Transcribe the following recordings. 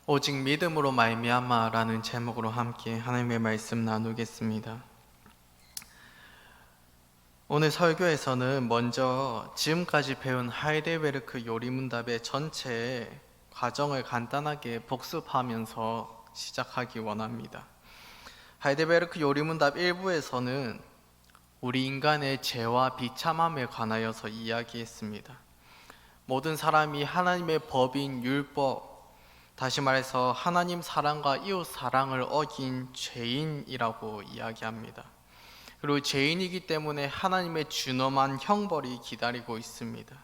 오직 믿음으로 말미암아라는 제목으로 함께 하나님의 말씀 나누겠습니다. 오늘 설교에서는 먼저 지금까지 배운 하이델베르크 요리문답의 전체 과정을 간단하게 복습하면서 시작하기 원합니다. 하이델베르크 요리문답 1부에서는 우리 인간의 죄와 비참함에 관하여서 이야기했습니다. 모든 사람이 하나님의 법인 율법, 다시 말해서 하나님 사랑과 이웃 사랑을 어긴 죄인이라고 이야기합니다. 그리고 죄인이기 때문에 하나님의 준엄한 형벌이 기다리고 있습니다.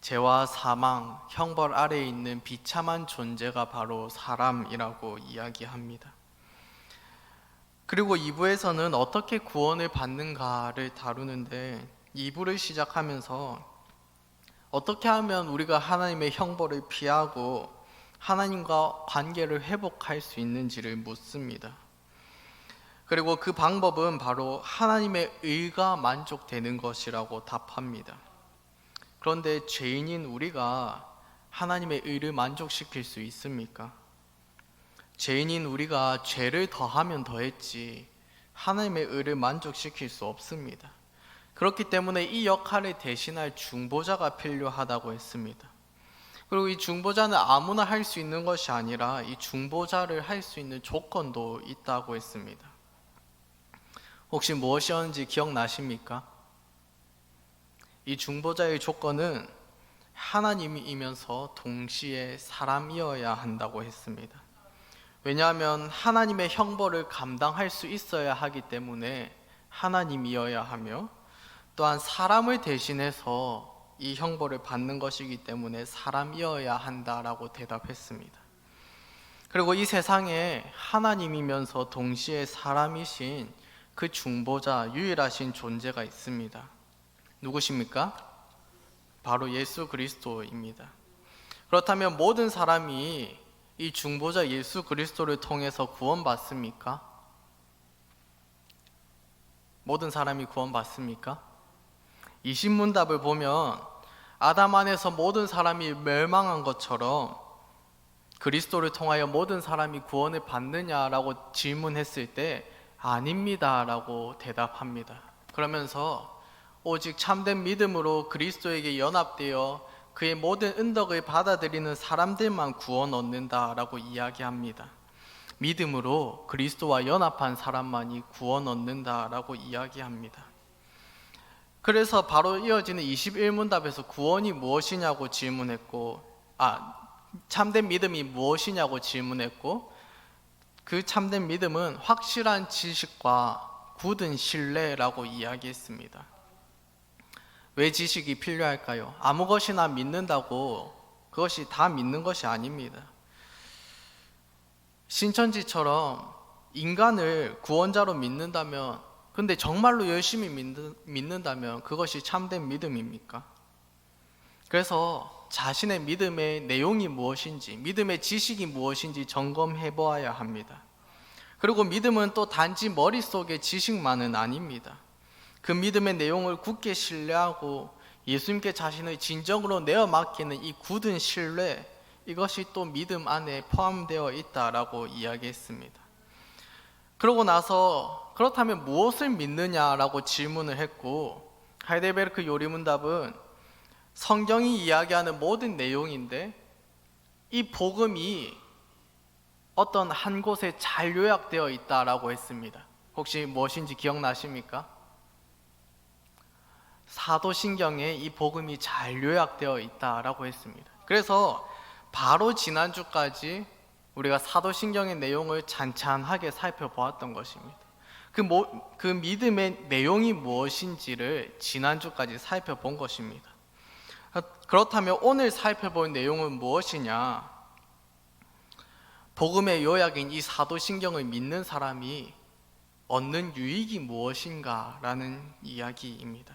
죄와 사망, 형벌 아래에 있는 비참한 존재가 바로 사람이라고 이야기합니다. 그리고 2부에서는 어떻게 구원을 받는가를 다루는데 2부를 시작하면서 어떻게 하면 우리가 하나님의 형벌을 피하고 하나님과 관계를 회복할 수 있는지를 묻습니다. 그리고 그 방법은 바로 하나님의 의가 만족되는 것이라고 답합니다. 그런데 죄인인 우리가 하나님의 의를 만족시킬 수 있습니까? 죄인인 우리가 죄를 더하면 더했지 하나님의 의를 만족시킬 수 없습니다. 그렇기 때문에 이 역할을 대신할 중보자가 필요하다고 했습니다. 그리고 이 중보자는 아무나 할 수 있는 것이 아니라 이 중보자를 할 수 있는 조건도 있다고 했습니다. 혹시 무엇이었는지 기억나십니까? 이 중보자의 조건은 하나님이면서 동시에 사람이어야 한다고 했습니다. 왜냐하면 하나님의 형벌을 감당할 수 있어야 하기 때문에 하나님이어야 하며, 또한 사람을 대신해서 이 형벌을 받는 것이기 때문에 사람이어야 한다라고 대답했습니다. 그리고 이 세상에 하나님이면서 동시에 사람이신 그 중보자, 유일하신 존재가 있습니다. 누구십니까? 바로 예수 그리스도입니다. 그렇다면 모든 사람이 이 중보자 예수 그리스도를 통해서 구원받습니까? 모든 사람이 구원받습니까? 이 신문답을 보면 아담 안에서 모든 사람이 멸망한 것처럼 그리스도를 통하여 모든 사람이 구원을 받느냐라고 질문했을 때 아닙니다 라고 대답합니다. 그러면서 오직 참된 믿음으로 그리스도에게 연합되어 그의 모든 은덕을 받아들이는 사람들만 구원 얻는다라고 이야기합니다. 믿음으로 그리스도와 연합한 사람만이 구원 얻는다라고 이야기합니다. 그래서 바로 이어지는 21문답에서 구원이 무엇이냐고 질문했고, 참된 믿음이 무엇이냐고 질문했고, 그 참된 믿음은 확실한 지식과 굳은 신뢰라고 이야기했습니다. 왜 지식이 필요할까요? 아무 것이나 믿는다고 그것이 다 믿는 것이 아닙니다. 신천지처럼 인간을 구원자로 믿는다면, 근데 정말로 열심히 믿는다면 그것이 참된 믿음입니까? 그래서 자신의 믿음의 내용이 무엇인지, 믿음의 지식이 무엇인지 점검해 보아야 합니다. 그리고 믿음은 또 단지 머릿속의 지식만은 아닙니다. 그 믿음의 내용을 굳게 신뢰하고 예수님께 자신의 진정으로 내어 맡기는 이 굳은 신뢰, 이것이 또 믿음 안에 포함되어 있다라고 이야기했습니다. 그러고 나서 그렇다면 무엇을 믿느냐라고 질문을 했고, 하이델베르크 요리문답은 성경이 이야기하는 모든 내용인데 이 복음이 어떤 한 곳에 잘 요약되어 있다라고 했습니다. 혹시 무엇인지 기억나십니까? 사도신경에 이 복음이 잘 요약되어 있다라고 했습니다. 그래서 바로 지난주까지 우리가 사도신경의 내용을 찬찬하게 살펴보았던 것입니다. 그 믿음의 내용이 무엇인지를 지난주까지 살펴본 것입니다. 그렇다면 오늘 살펴볼 내용은 무엇이냐? 복음의 요약인 이 사도신경을 믿는 사람이 얻는 유익이 무엇인가라는 이야기입니다.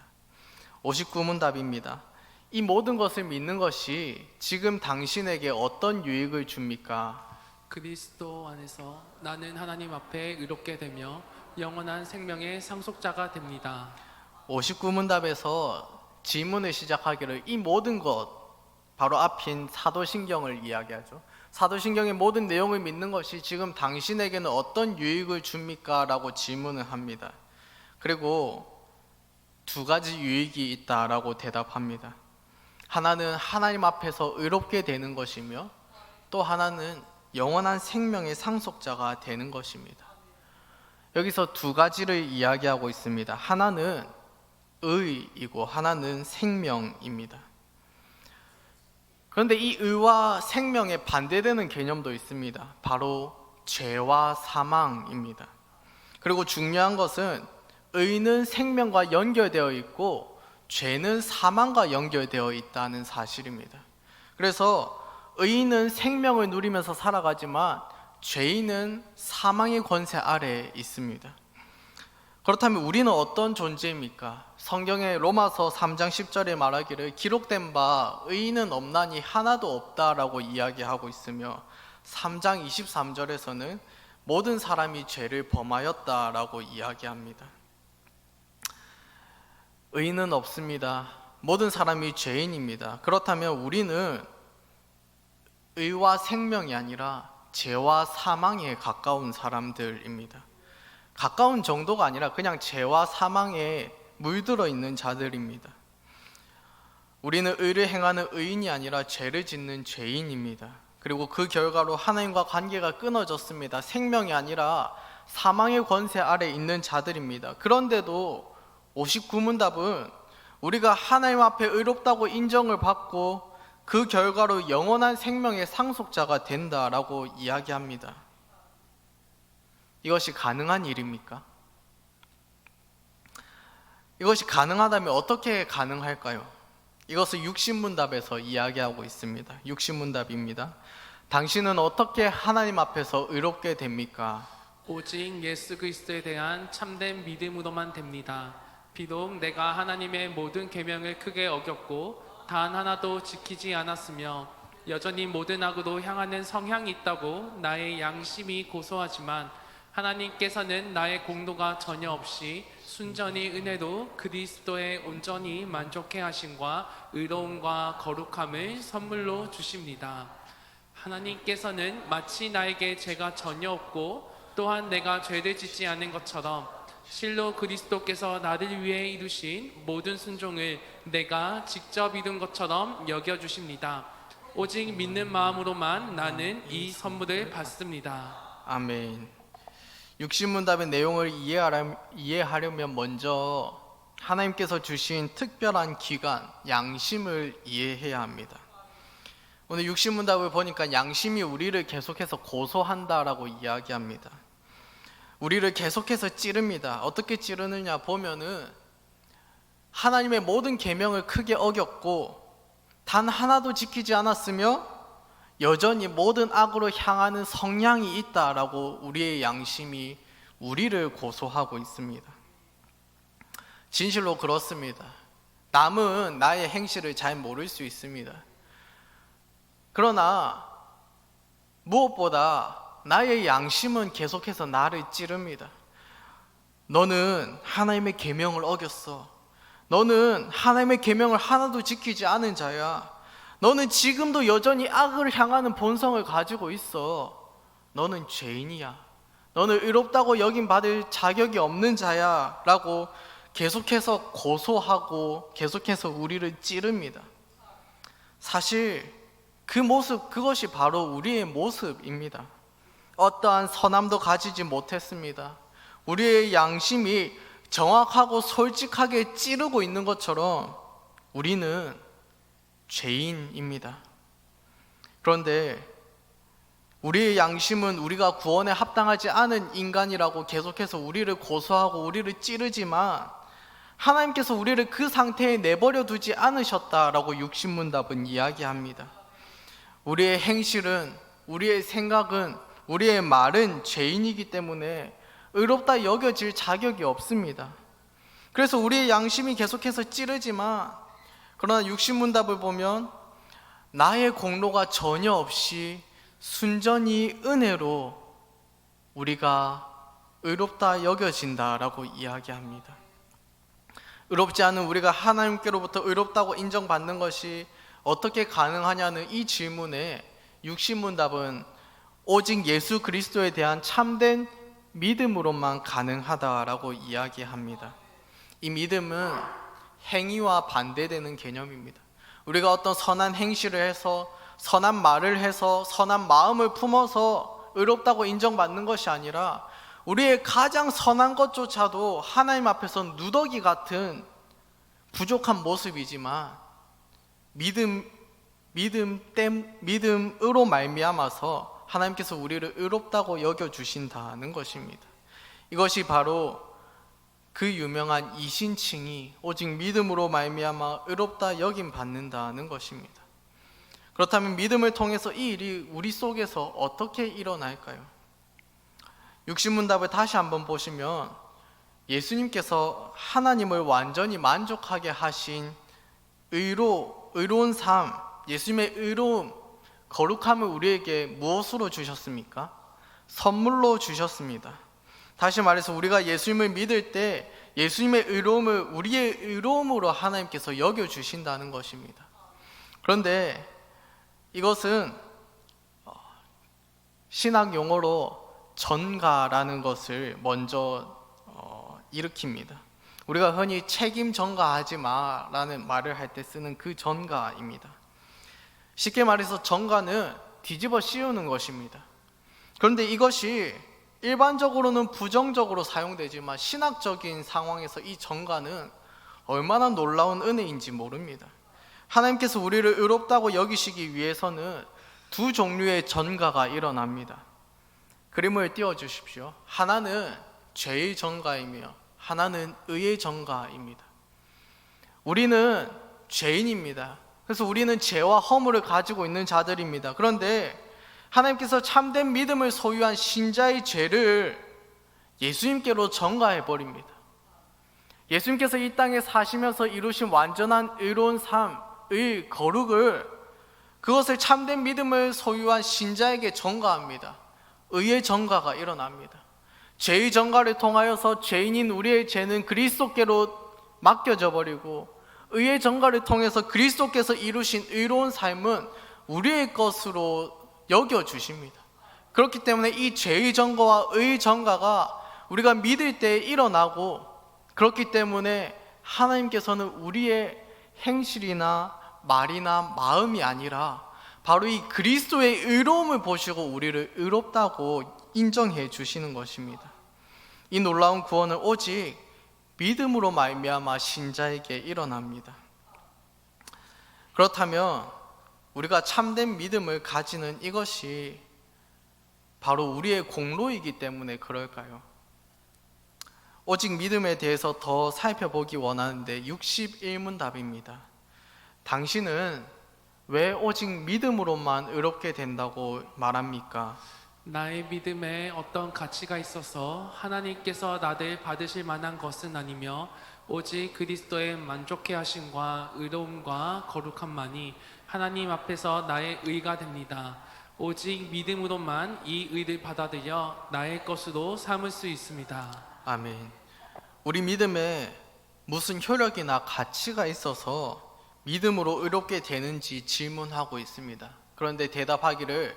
59문답입니다. 이 모든 것을 믿는 것이 지금 당신에게 어떤 유익을 줍니까? 그리스도 안에서 나는 하나님 앞에 의롭게 되며 영원한 생명의 상속자가 됩니다. 59문답에서 질문을 시작하기를 이 모든 것, 바로 앞인 사도신경을 이야기하죠. 사도신경의 모든 내용을 믿는 것이 지금 당신에게는 어떤 유익을 줍니까? 라고 질문을 합니다. 그리고 두 가지 유익이 있다라고 대답합니다. 하나는 하나님 앞에서 의롭게 되는 것이며 또 하나는 영원한 생명의 상속자가 되는 것입니다. 여기서 두 가지를 이야기하고 있습니다. 하나는 의이고 하나는 생명입니다. 그런데 이 의와 생명에 반대되는 개념도 있습니다. 바로 죄와 사망입니다. 그리고 중요한 것은 의는 생명과 연결되어 있고 죄는 사망과 연결되어 있다는 사실입니다. 그래서 의인은 생명을 누리면서 살아가지만 죄인은 사망의 권세 아래에 있습니다. 그렇다면 우리는 어떤 존재입니까? 성경의 로마서 3장 10절에 말하기를 기록된 바 의인은 없나니 하나도 없다라고 이야기하고 있으며 3장 23절에서는 모든 사람이 죄를 범하였다라고 이야기합니다. 의인은 없습니다. 모든 사람이 죄인입니다. 그렇다면 우리는 의와 생명이 아니라 죄와 사망에 가까운 사람들입니다. 가까운 정도가 아니라 그냥 죄와 사망에 물들어 있는 자들입니다. 우리는 의를 행하는 의인이 아니라 죄를 짓는 죄인입니다. 그리고 그 결과로 하나님과 관계가 끊어졌습니다. 생명이 아니라 사망의 권세 아래 있는 자들입니다. 그런데도 59문답은 우리가 하나님 앞에 의롭다고 인정을 받고 그 결과로 영원한 생명의 상속자가 된다라고 이야기합니다. 이것이 가능한 일입니까? 이것이 가능하다면 어떻게 가능할까요? 이것을 육신문답에서 이야기하고 있습니다. 육신문답입니다. 당신은 어떻게 하나님 앞에서 의롭게 됩니까? 오직 예수 그리스도에 대한 참된 믿음으로만 됩니다. 비록 내가 하나님의 모든 계명을 크게 어겼고 단 하나도 지키지 않았으며 여전히 모든 악으로 향하는 성향이 있다고 나의 양심이 고소하지만 하나님께서는 나의 공로가 전혀 없이 순전히 은혜로 그리스도의 온전히 만족해 하심과 의로움과 거룩함을 선물로 주십니다. 하나님께서는 마치 나에게 죄가 전혀 없고 또한 내가 죄를 짓지 않은 것처럼 실로 그리스도께서 나를 위해 이루신 모든 순종을 내가 직접 이룬 것처럼 여겨주십니다. 오직 믿는 마음으로만 나는 이 선물을 받습니다. 아멘. 육신문답의 내용을 이해하려면 먼저 하나님께서 주신 특별한 기관, 양심을 이해해야 합니다. 오늘 육신문답을 보니까 양심이 우리를 계속해서 고소한다라고 이야기합니다. 우리를 계속해서 찌릅니다. 어떻게 찌르느냐 보면은 하나님의 모든 계명을 크게 어겼고 단 하나도 지키지 않았으며 여전히 모든 악으로 향하는 성향이 있다라고 우리의 양심이 우리를 고소하고 있습니다. 진실로 그렇습니다. 남은 나의 행실을 잘 모를 수 있습니다. 그러나 무엇보다 나의 양심은 계속해서 나를 찌릅니다. 너는 하나님의 계명을 어겼어. 너는 하나님의 계명을 하나도 지키지 않은 자야. 너는 지금도 여전히 악을 향하는 본성을 가지고 있어. 너는 죄인이야. 너는 의롭다고 여김 받을 자격이 없는 자야 라고 계속해서 고소하고 계속해서 우리를 찌릅니다. 사실 그 모습, 그것이 바로 우리의 모습입니다. 어떠한 선함도 가지지 못했습니다. 우리의 양심이 정확하고 솔직하게 찌르고 있는 것처럼 우리는 죄인입니다. 그런데 우리의 양심은 우리가 구원에 합당하지 않은 인간이라고 계속해서 우리를 고소하고 우리를 찌르지만 하나님께서 우리를 그 상태에 내버려 두지 않으셨다라고 육신문답은 이야기합니다. 우리의 행실은, 우리의 생각은, 우리의 말은 죄인이기 때문에 의롭다 여겨질 자격이 없습니다. 그래서 우리의 양심이 계속해서 찌르지만 그러나 육신문답을 보면 나의 공로가 전혀 없이 순전히 은혜로 우리가 의롭다 여겨진다라고 이야기합니다. 의롭지 않은 우리가 하나님께로부터 의롭다고 인정받는 것이 어떻게 가능하냐는 이 질문에 육신문답은 오직 예수 그리스도에 대한 참된 믿음으로만 가능하다라고 이야기합니다. 이 믿음은 행위와 반대되는 개념입니다. 우리가 어떤 선한 행실을 해서, 선한 말을 해서, 선한 마음을 품어서 의롭다고 인정받는 것이 아니라 우리의 가장 선한 것조차도 하나님 앞에서 누더기 같은 부족한 모습이지만 믿음으로 말미암아서 하나님께서 우리를 의롭다고 여겨주신다는 것입니다. 이것이 바로 그 유명한 이신칭이 오직 믿음으로 말미암아 의롭다 여김 받는다는 것입니다. 그렇다면 믿음을 통해서 이 일이 우리 속에서 어떻게 일어날까요? 육신문답을 다시 한번 보시면 예수님께서 하나님을 완전히 만족하게 하신 의로운 삶, 예수님의 의로움, 거룩함을 우리에게 무엇으로 주셨습니까? 선물로 주셨습니다. 다시 말해서 우리가 예수님을 믿을 때 예수님의 의로움을 우리의 의로움으로 하나님께서 여겨주신다는 것입니다. 그런데 이것은 신학 용어로 전가라는 것을 먼저 일으킵니다. 우리가 흔히 책임 전가하지 마라는 말을 할 때 쓰는 그 전가입니다. 쉽게 말해서 전가는 뒤집어 씌우는 것입니다. 그런데 이것이 일반적으로는 부정적으로 사용되지만 신학적인 상황에서 이 전가는 얼마나 놀라운 은혜인지 모릅니다. 하나님께서 우리를 의롭다고 여기시기 위해서는 두 종류의 전가가 일어납니다. 그림을 띄워주십시오. 하나는 죄의 전가이며 하나는 의의 전가입니다. 우리는 죄인입니다. 그래서 우리는 죄와 허물을 가지고 있는 자들입니다. 그런데 하나님께서 참된 믿음을 소유한 신자의 죄를 예수님께로 전가해 버립니다. 예수님께서 이 땅에 사시면서 이루신 완전한 의로운 삶의 거룩을, 그것을 참된 믿음을 소유한 신자에게 전가합니다. 의의 전가가 일어납니다. 죄의 전가를 통하여서 죄인인 우리의 죄는 그리스도께로 맡겨져 버리고, 의의 전가를 통해서 그리스도께서 이루신 의로운 삶은 우리의 것으로 여겨주십니다. 그렇기 때문에 이 죄의 전가와 의의 전가가 우리가 믿을 때 일어나고, 그렇기 때문에 하나님께서는 우리의 행실이나 말이나 마음이 아니라 바로 이 그리스도의 의로움을 보시고 우리를 의롭다고 인정해 주시는 것입니다. 이 놀라운 구원은 오직 믿음으로 말미암아 신자에게 일어납니다. 그렇다면 우리가 참된 믿음을 가지는 이것이 바로 우리의 공로이기 때문에 그럴까요? 오직 믿음에 대해서 더 살펴보기 원하는데 61문답입니다. 당신은 왜 오직 믿음으로만 의롭게 된다고 말합니까? 나의 믿음에 어떤 가치가 있어서 하나님께서 나를 받으실 만한 것은 아니며 오직 그리스도의 만족해 하심과 의로움과 거룩함만이 하나님 앞에서 나의 의가 됩니다. 오직 믿음으로만 이 의를 받아들여 나의 것으로 삼을 수 있습니다. 아멘. 우리 믿음에 무슨 효력이나 가치가 있어서 믿음으로 의롭게 되는지 질문하고 있습니다. 그런데 대답하기를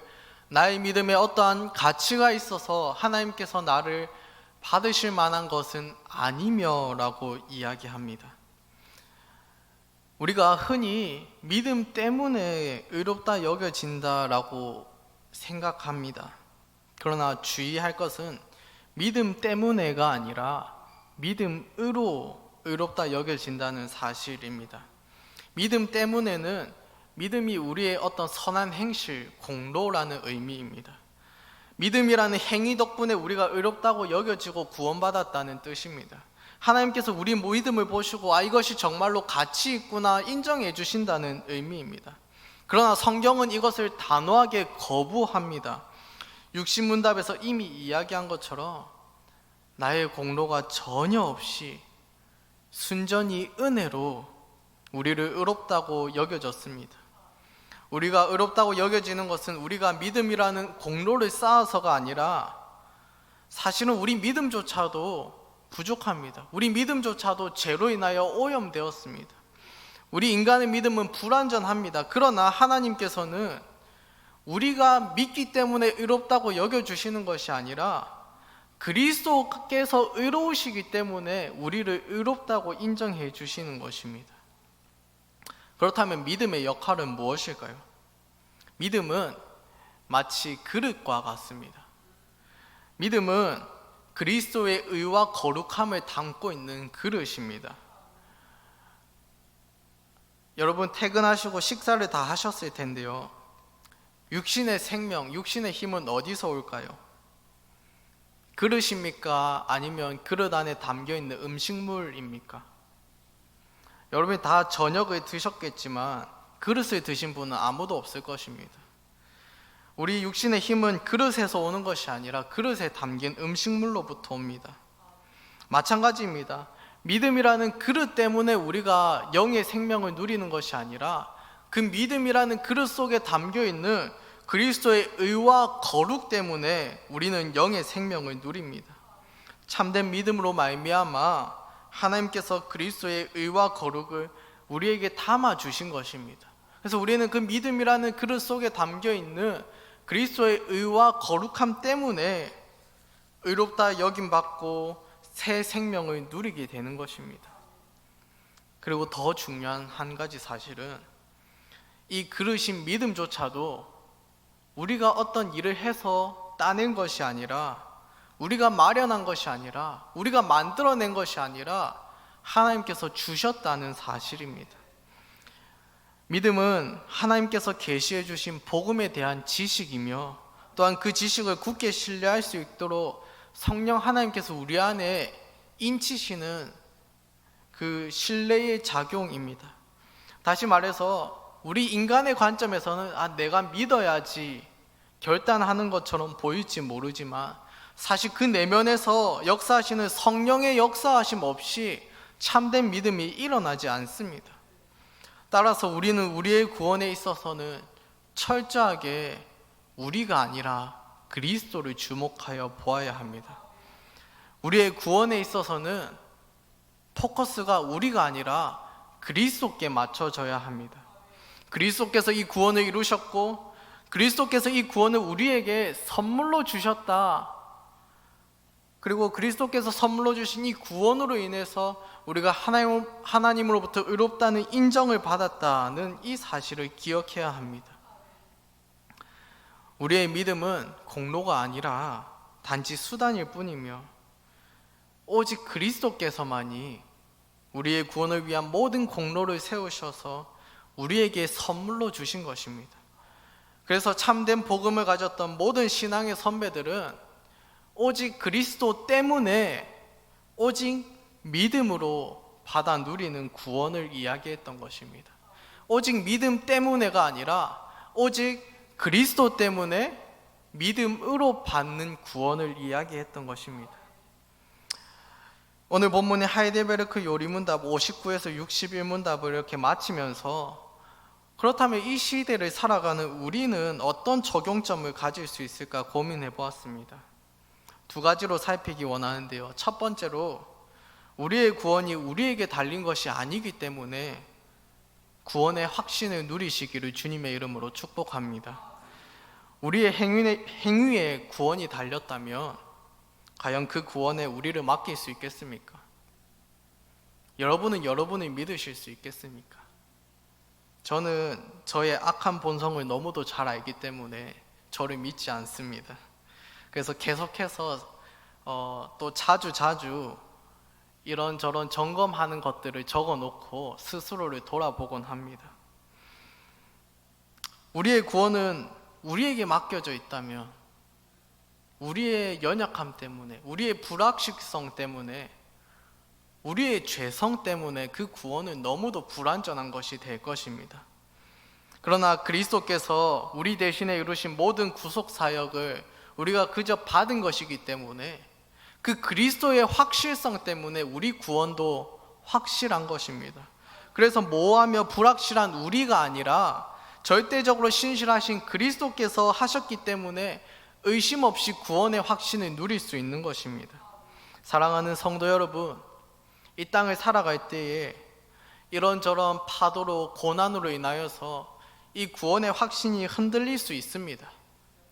나의 믿음에 어떠한 가치가 있어서 하나님께서 나를 받으실 만한 것은 아니며 라고 이야기합니다. 우리가 흔히 믿음 때문에 의롭다 여겨진다라고 생각합니다. 그러나 주의할 것은 믿음 때문에가 아니라 믿음으로 의롭다 여겨진다는 사실입니다. 믿음 때문에는 믿음이 우리의 어떤 선한 행실, 공로라는 의미입니다. 믿음이라는 행위 덕분에 우리가 의롭다고 여겨지고 구원받았다는 뜻입니다. 하나님께서 우리 믿음을 보시고 이것이 정말로 가치 있구나 인정해 주신다는 의미입니다. 그러나 성경은 이것을 단호하게 거부합니다. 육신문답에서 이미 이야기한 것처럼 나의 공로가 전혀 없이 순전히 은혜로 우리를 의롭다고 여겨졌습니다. 우리가 의롭다고 여겨지는 것은 우리가 믿음이라는 공로를 쌓아서가 아니라 사실은 우리 믿음조차도 부족합니다. 우리 믿음조차도 죄로 인하여 오염되었습니다. 우리 인간의 믿음은 불완전합니다. 그러나 하나님께서는 우리가 믿기 때문에 의롭다고 여겨주시는 것이 아니라 그리스도께서 의로우시기 때문에 우리를 의롭다고 인정해 주시는 것입니다. 그렇다면 믿음의 역할은 무엇일까요? 믿음은 마치 그릇과 같습니다. 믿음은 그리스도의 의와 거룩함을 담고 있는 그릇입니다. 여러분 퇴근하시고 식사를 다 하셨을 텐데요. 육신의 생명, 육신의 힘은 어디서 올까요? 그릇입니까? 아니면 그릇 안에 담겨있는 음식물입니까? 여러분이 다 저녁을 드셨겠지만 그릇을 드신 분은 아무도 없을 것입니다. 우리 육신의 힘은 그릇에서 오는 것이 아니라 그릇에 담긴 음식물로부터 옵니다. 마찬가지입니다. 믿음이라는 그릇 때문에 우리가 영의 생명을 누리는 것이 아니라 그 믿음이라는 그릇 속에 담겨있는 그리스도의 의와 거룩 때문에 우리는 영의 생명을 누립니다. 참된 믿음으로 말미암아 하나님께서 그리스도의 의와 거룩을 우리에게 담아 주신 것입니다. 그래서 우리는 그 믿음이라는 그릇 속에 담겨있는 그리스도의 의와 거룩함 때문에 의롭다 여김받고 새 생명을 누리게 되는 것입니다. 그리고 더 중요한 한 가지 사실은 이 그릇인 믿음조차도 우리가 어떤 일을 해서 따낸 것이 아니라 우리가 마련한 것이 아니라 우리가 만들어낸 것이 아니라 하나님께서 주셨다는 사실입니다. 믿음은 하나님께서 계시해 주신 복음에 대한 지식이며 또한 그 지식을 굳게 신뢰할 수 있도록 성령 하나님께서 우리 안에 인치시는 그 신뢰의 작용입니다. 다시 말해서 우리 인간의 관점에서는 내가 믿어야지 결단하는 것처럼 보일지 모르지만 사실 그 내면에서 역사하시는 성령의 역사하심 없이 참된 믿음이 일어나지 않습니다. 따라서 우리는 우리의 구원에 있어서는 철저하게 우리가 아니라 그리스도를 주목하여 보아야 합니다. 우리의 구원에 있어서는 포커스가 우리가 아니라 그리스도께 맞춰져야 합니다. 그리스도께서 이 구원을 이루셨고 그리스도께서 이 구원을 우리에게 선물로 주셨다. 그리고 그리스도께서 선물로 주신 이 구원으로 인해서 우리가 하나님으로부터 의롭다는 인정을 받았다는 이 사실을 기억해야 합니다. 우리의 믿음은 공로가 아니라 단지 수단일 뿐이며 오직 그리스도께서만이 우리의 구원을 위한 모든 공로를 세우셔서 우리에게 선물로 주신 것입니다. 그래서 참된 복음을 가졌던 모든 신앙의 선배들은 오직 그리스도 때문에 오직 믿음으로 받아 누리는 구원을 이야기했던 것입니다. 오직 믿음 때문에가 아니라 오직 그리스도 때문에 믿음으로 받는 구원을 이야기했던 것입니다. 오늘 본문의 하이델베르크 요리문답 59에서 61문답을 이렇게 마치면서 그렇다면 이 시대를 살아가는 우리는 어떤 적용점을 가질 수 있을까 고민해 보았습니다. 두 가지로 살피기 원하는데요. 첫 번째로 우리의 구원이 우리에게 달린 것이 아니기 때문에 구원의 확신을 누리시기를 주님의 이름으로 축복합니다. 우리의 행위에 구원이 달렸다면 과연 그 구원에 우리를 맡길 수 있겠습니까? 여러분은 여러분을 믿으실 수 있겠습니까? 저는 저의 악한 본성을 너무도 잘 알기 때문에 저를 믿지 않습니다. 그래서 계속해서 또 자주 이런저런 점검하는 것들을 적어놓고 스스로를 돌아보곤 합니다. 우리의 구원은 우리에게 맡겨져 있다면 우리의 연약함 때문에, 우리의 불확실성 때문에, 우리의 죄성 때문에 그 구원은 너무도 불완전한 것이 될 것입니다. 그러나 그리스도께서 우리 대신에 이루신 모든 구속 사역을 우리가 그저 받은 것이기 때문에 그 그리스도의 확실성 때문에 우리 구원도 확실한 것입니다. 그래서 모호하며 불확실한 우리가 아니라 절대적으로 신실하신 그리스도께서 하셨기 때문에 의심 없이 구원의 확신을 누릴 수 있는 것입니다. 사랑하는 성도 여러분, 이 땅을 살아갈 때에 이런저런 파도로 고난으로 인하여서 이 구원의 확신이 흔들릴 수 있습니다.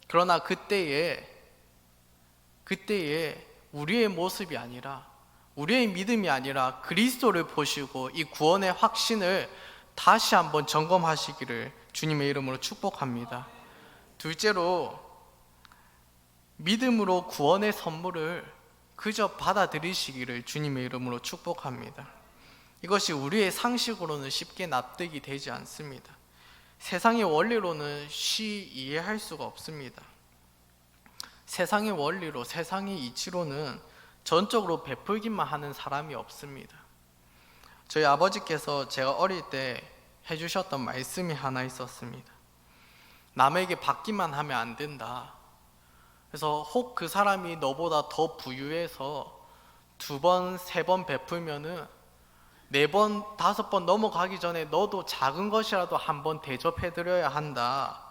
그러나 그때에 우리의 모습이 아니라, 우리의 믿음이 아니라 그리스도를 보시고 이 구원의 확신을 다시 한번 점검하시기를 주님의 이름으로 축복합니다. 둘째로, 믿음으로 구원의 선물을 그저 받아들이시기를 주님의 이름으로 축복합니다. 이것이 우리의 상식으로는 쉽게 납득이 되지 않습니다. 세상의 원리로는 쉬이 이해할 수가 없습니다. 세상의 원리로, 세상의 이치로는 전적으로 베풀기만 하는 사람이 없습니다. 저희 아버지께서 제가 어릴 때 해주셨던 말씀이 하나 있었습니다. 남에게 받기만 하면 안 된다. 그래서 혹 그 사람이 너보다 더 부유해서 2번, 3번 베풀면은 4번, 5번 넘어가기 전에 너도 작은 것이라도 한번 대접해드려야 한다.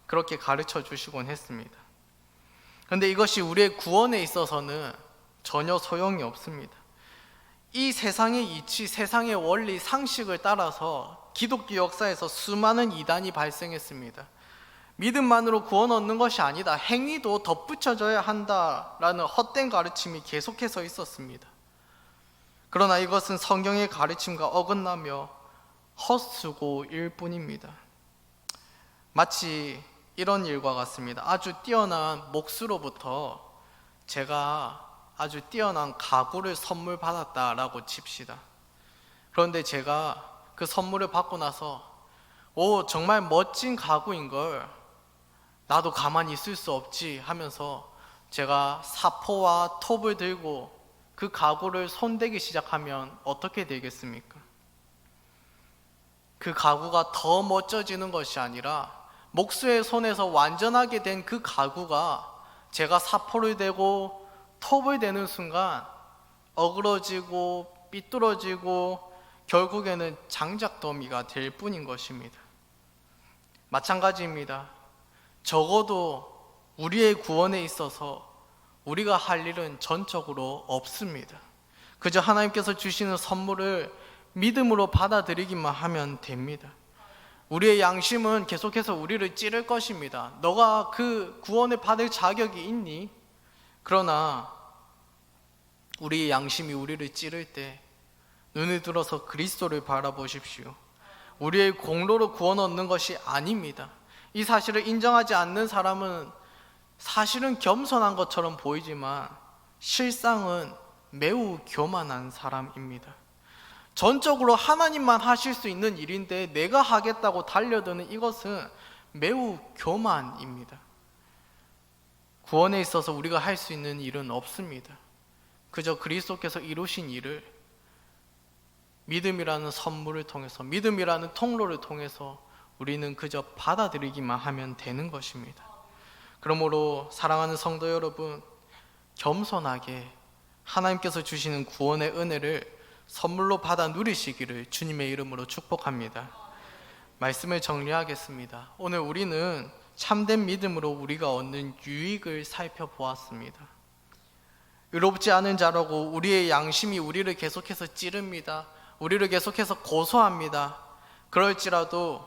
그렇게 가르쳐 주시곤 했습니다. 그런데 이것이 우리의 구원에 있어서는 전혀 소용이 없습니다. 이 세상의 이치, 세상의 원리, 상식을 따라서 기독교 역사에서 수많은 이단이 발생했습니다. 믿음만으로 구원 얻는 것이 아니다, 행위도 덧붙여져야 한다라는 헛된 가르침이 계속해서 있었습니다. 그러나 이것은 성경의 가르침과 어긋나며 헛수고일 뿐입니다. 마치 이런 일과 같습니다. 아주 뛰어난 목수로부터 제가 아주 뛰어난 가구를 선물 받았다라고 칩시다. 그런데 제가 그 선물을 받고 나서 정말 멋진 가구인걸, 나도 가만히 있을 수 없지 하면서 제가 사포와 톱을 들고 그 가구를 손대기 시작하면 어떻게 되겠습니까? 그 가구가 더 멋져지는 것이 아니라 목수의 손에서 완전하게 된 그 가구가 제가 사포를 대고 톱을 대는 순간 어그러지고 삐뚤어지고 결국에는 장작더미가 될 뿐인 것입니다. 마찬가지입니다. 적어도 우리의 구원에 있어서 우리가 할 일은 전적으로 없습니다. 그저 하나님께서 주시는 선물을 믿음으로 받아들이기만 하면 됩니다. 우리의 양심은 계속해서 우리를 찌를 것입니다. 너가 그 구원을 받을 자격이 있니? 그러나 우리의 양심이 우리를 찌를 때 눈을 들어서 그리스도를 바라보십시오. 우리의 공로로 구원 얻는 것이 아닙니다. 이 사실을 인정하지 않는 사람은 사실은 겸손한 것처럼 보이지만 실상은 매우 교만한 사람입니다. 전적으로 하나님만 하실 수 있는 일인데 내가 하겠다고 달려드는 이것은 매우 교만입니다. 구원에 있어서 우리가 할 수 있는 일은 없습니다. 그저 그리스도께서 이루신 일을 믿음이라는 선물을 통해서, 믿음이라는 통로를 통해서 우리는 그저 받아들이기만 하면 되는 것입니다. 그러므로 사랑하는 성도 여러분, 겸손하게 하나님께서 주시는 구원의 은혜를 선물로 받아 누리시기를 주님의 이름으로 축복합니다. 말씀을 정리하겠습니다. 오늘 우리는 참된 믿음으로 우리가 얻는 유익을 살펴보았습니다. 의롭지 않은 자라고 우리의 양심이 우리를 계속해서 찌릅니다. 우리를 계속해서 고소합니다. 그럴지라도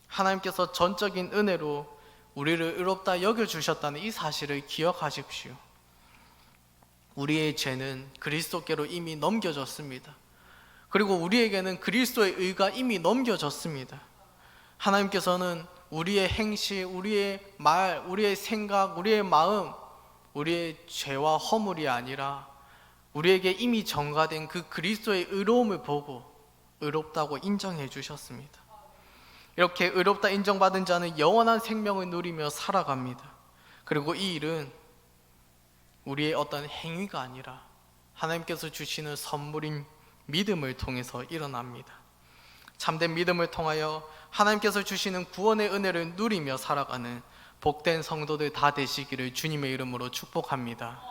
하나님께서 전적인 은혜로 우리를 의롭다 여겨주셨다는 이 사실을 기억하십시오. 우리의 죄는 그리스도께로 이미 넘겨졌습니다. 그리고 우리에게는 그리스도의 의가 이미 넘겨졌습니다. 하나님께서는 우리의 행실, 우리의 말, 우리의 생각, 우리의 마음, 우리의 죄와 허물이 아니라 우리에게 이미 전가된 그 그리스도의 의로움을 보고 의롭다고 인정해 주셨습니다. 이렇게 의롭다 인정받은 자는 영원한 생명을 누리며 살아갑니다. 그리고 이 일은 우리의 어떤 행위가 아니라 하나님께서 주시는 선물인 믿음을 통해서 일어납니다. 참된 믿음을 통하여 하나님께서 주시는 구원의 은혜를 누리며 살아가는 복된 성도들 다 되시기를 주님의 이름으로 축복합니다.